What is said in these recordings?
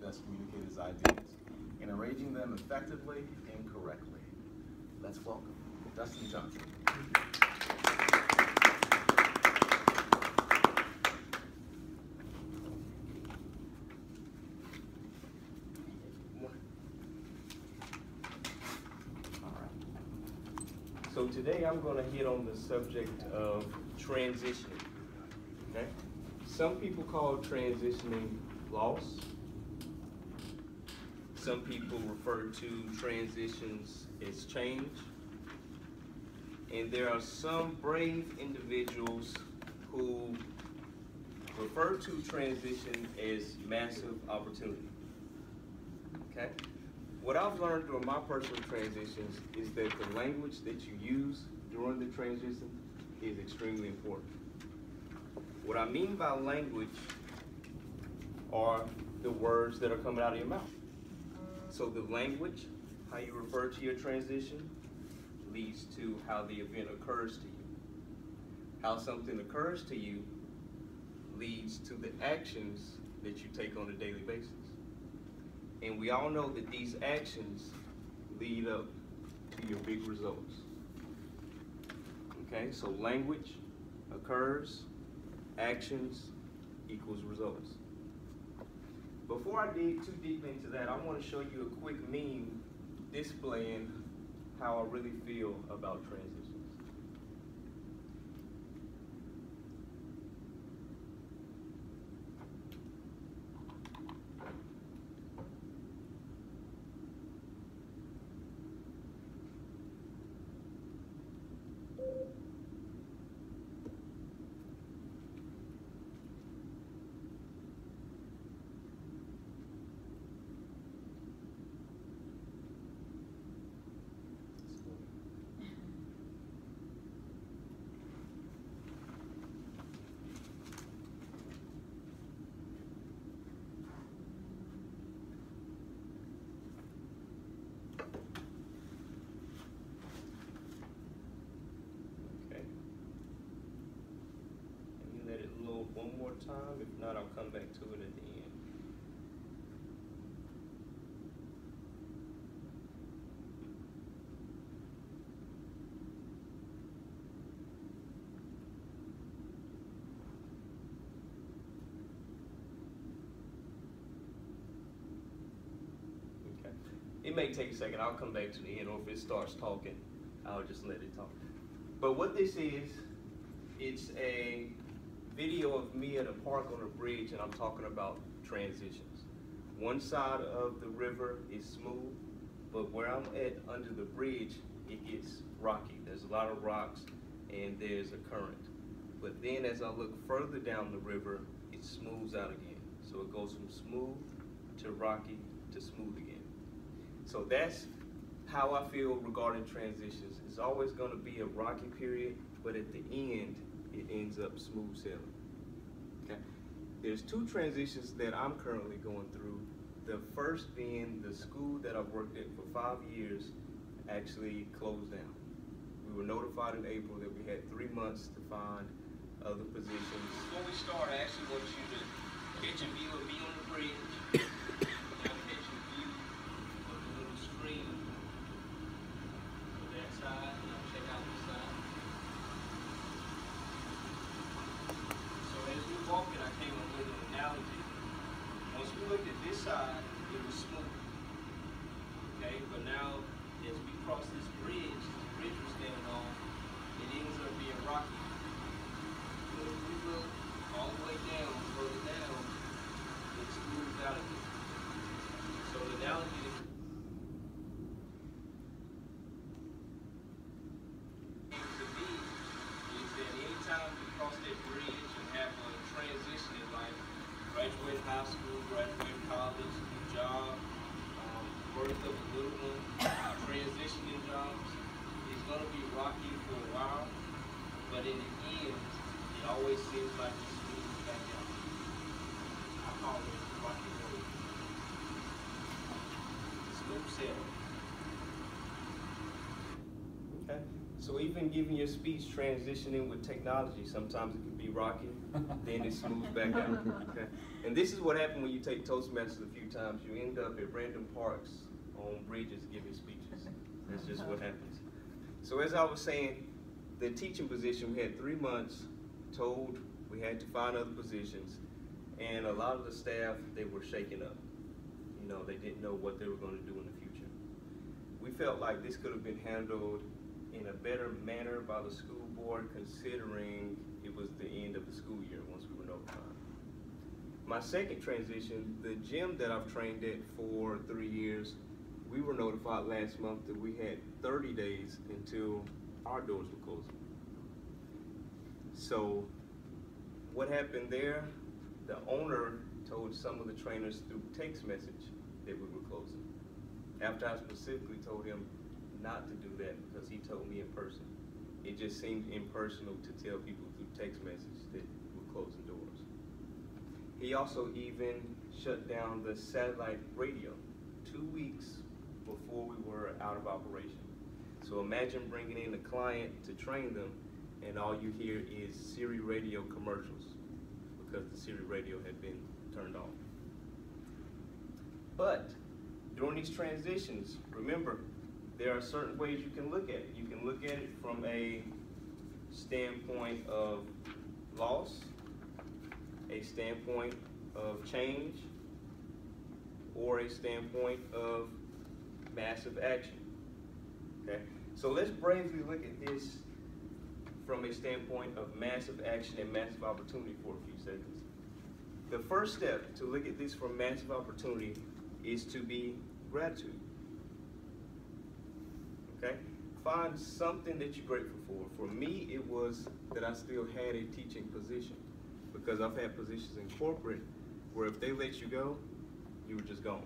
best communicate his ideas and arranging them effectively and correctly. Let's welcome Dustin Johnson. So today I'm going to hit on the subject of transitioning. Okay? Some people call transitioning loss. Some people refer to transitions as change. And there are some brave individuals who refer to transition as massive opportunity. Okay? What I've learned during my personal transitions is that the language that you use during the transition is extremely important. What I mean by language are the words that are coming out of your mouth. So the language, how you refer to your transition, leads to how the event occurs to you. How something occurs to you leads to the actions that you take on a daily basis. And we all know that these actions lead up to your big results. Okay, so language occurs, actions equals results. Before I dig too deep into that, I want to show you a quick meme displaying how I really feel about transitions. One more time, if not, I'll come back to it at the end. Okay. It may take a second, I'll come back to the end, or if it starts talking, I'll just let it talk. But what this is, it's a video of me at a park on a bridge, and I'm talking about transitions. One side of the river is smooth, but where I'm at under the bridge, it gets rocky. There's a lot of rocks and there's a current. But then as I look further down the river, it smooths out again. So it goes from smooth to rocky to smooth again. So that's how I feel regarding transitions. It's always going to be a rocky period, but at the end, it ends up smooth sailing. Okay. There's two transitions that I'm currently going through. The first being the school that I've worked at for 5 years actually closed down. We were notified in April that we had 3 months to find other positions. Before we start, I actually want you to catch a view of me on the bridge. Now catch a view of the little stream on that side. Now check out this side. As we walked it, I came up with an analogy. Once we looked at this side, it was smooth. Okay, but now as we cross this bridge we're standing on, it ends up being rocky. But if we look all the way down, further down, it smooths out again. So the analogy is that anytime we cross that bridge and have a transition in life, graduate high school, graduate college, new job, birth of a little one, transitioning jobs, it's going to be rocky for a while, but in the end, it always seems like it's smooth back out. I call it rocky road. Smooth sailing. Okay. So even giving your speech transitioning with technology, sometimes it can be rocky, then it smooths back out. Okay. And this is what happened when you take Toastmasters a few times. You end up at random parks on bridges giving speeches. That's just what happens. So as I was saying, the teaching position, we had 3 months, told we had to find other positions, and a lot of the staff, they were shaken up. You know, they didn't know what they were going to do in the future. We felt like this could have been handled in a better manner by the school board, considering it was the end of the school year once we were notified. My second transition, the gym that I've trained at for 3 years, we were notified last month that we had 30 days until our doors were closing. So what happened there, the owner told some of the trainers through text message that we were closing. After I specifically told him not to do that because he told me in person. It just seemed impersonal to tell people through text message that we're closing doors. He also even shut down the satellite radio 2 weeks before we were out of operation. So imagine bringing in a client to train them and all you hear is Siri radio commercials because the Siri radio had been turned off. But during these transitions, remember, there are certain ways you can look at it. You can look at it from a standpoint of loss, a standpoint of change, or a standpoint of massive action. Okay? So let's bravely look at this from a standpoint of massive action and massive opportunity for a few seconds. The first step to look at this from massive opportunity is to be gratitude. Okay? Find something that you're grateful for. For me, it was that I still had a teaching position, because I've had positions in corporate where if they let you go, you were just gone.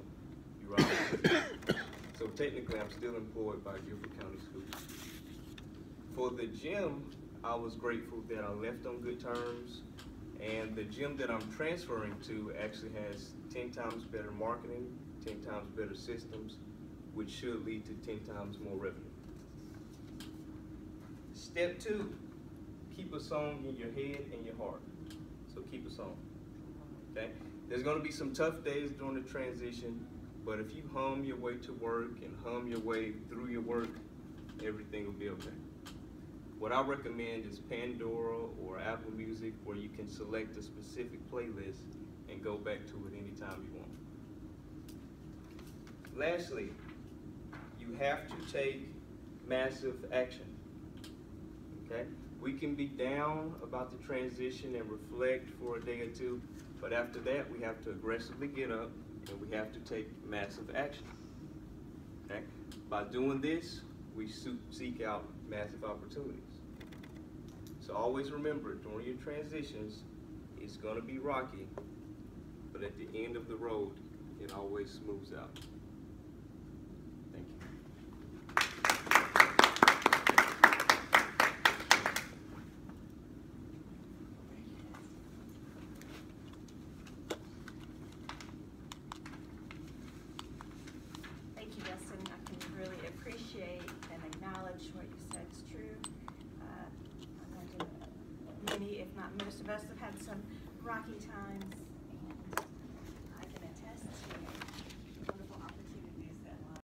You were out. So technically, I'm still employed by Guilford County Schools. For the gym, I was grateful that I left on good terms, and the gym that I'm transferring to actually has 10 times better marketing, 10 times better systems, which should lead to 10 times more revenue. Step 2, keep a song in your head and your heart. So keep a song, okay? There's gonna be some tough days during the transition, but if you hum your way to work and hum your way through your work, everything will be okay. What I recommend is Pandora or Apple Music, where you can select a specific playlist and go back to it anytime you want. Lastly, you have to take massive action, okay? We can be down about the transition and reflect for a day or two, but after that, we have to aggressively get up and we have to take massive action, okay? By doing this, we seek out massive opportunities. So always remember, during your transitions, it's gonna be rocky, but at the end of the road, it always smooths out. Thank you. Thank you, Justin. I can really appreciate and acknowledge what you said is true. I know many, if not most of us, have had some rocky times